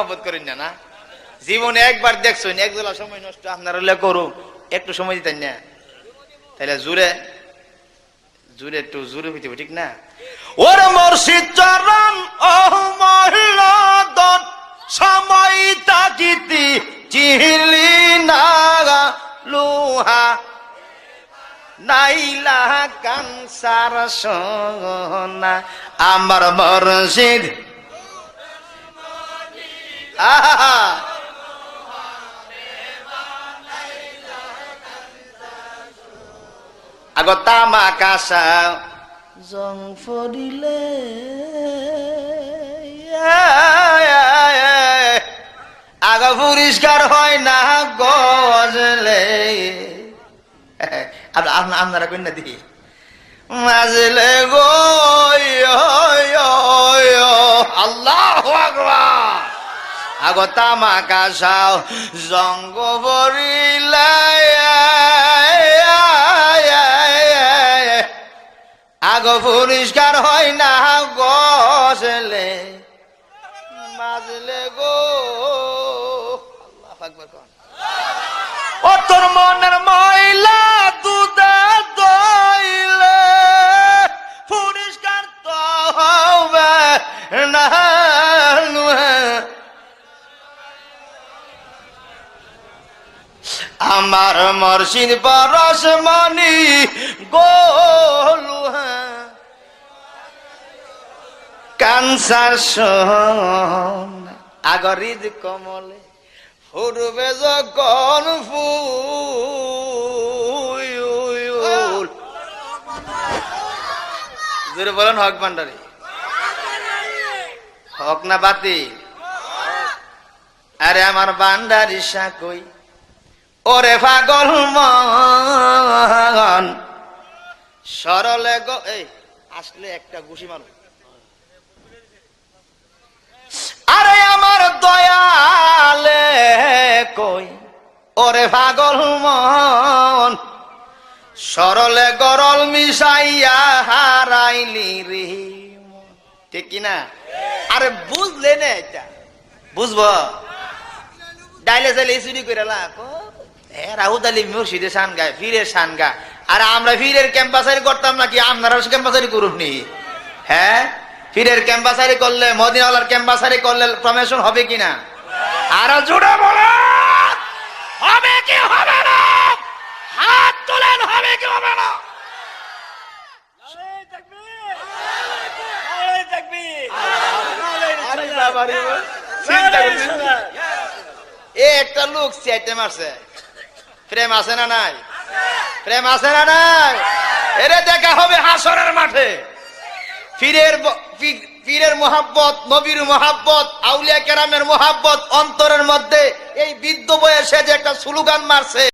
মহব্বত করেন না? না, জীবনে একবার দেখছেন একজোলা সময় নষ্ট আপনারা করো, একটু সময় দিতেন না, তাহলে জুড়ে জুড়ে একটু জুড়ে হইতে ঠিক না? ওর মুর্শিদ চরণ ও মহল্লাদন সময় তাকিতি চিহলি না লোহা নাইলা কানসার সোনা আমার মুর্শিদ আহা আগো তামা কাসা জং ফরিলে আগো পরিষ্কার হয় না গজলে আপনারা কন্যা দিই মাজলে গো আল্লাহু আকবার আগো তামা কাসাও জঙ্গ ফরিলে আগো পরিষ্কার হয় না গজলে মাজলে গো আল্লাহু আকবার কোন ও তোর মনের ময়লা দুধে দইলে পরিষ্কার তো হবে না আমার মুর্শিদ পরশ মনি গোলুহা কানসার সোনা আগরিদ কমলে ফুরবে যখন ফুল জোরে বলেন হক ভান্ডারি হক না বাতিল? আরে আমার ভান্ডারি সাকই ওরে পাগল মন সরলে গো এই আসলে একটা ঘুষি মারো। আরে আমার দয়ালে কই ওরে পাগল মন সরলে গরল মিশাইয়া হারাইলি রে ঠিক কিনা? আরে বুঝলে না এটা বুঝবো ডাইলে চাইলে চুরি করে লাভ রাহুদ আলী মুর্শিদে শান গায় ফিরের শান গা আর আমরা ফিরের ক্যাম্পাসারি করতাম নাকি আপনারা ক্যাম্পাসারি করুন নি? হ্যাঁ ফিরের ক্যাম্পাসারি করলে মদিনাওয়ালার ক্যাম্পাসারি করলে প্রমোশন হবে কিনা? আর জোরে বলো হবে কি হবে না? হাত তোলেন হবে কি হবে না? একটা লোক চাইতে মারছে প্রেম আছে না নাই? প্রেম আছে না নাই? এরে দেখা হবে হাসরের মাঠে। পীরের মোহাব্বত, নবীর মোহাব্বত, আউলিয়া কেরামের মোহাব্বত অন্তরের মধ্যে এই বৃদ্ধ বয়সে যে একটা স্লোগান মারছে।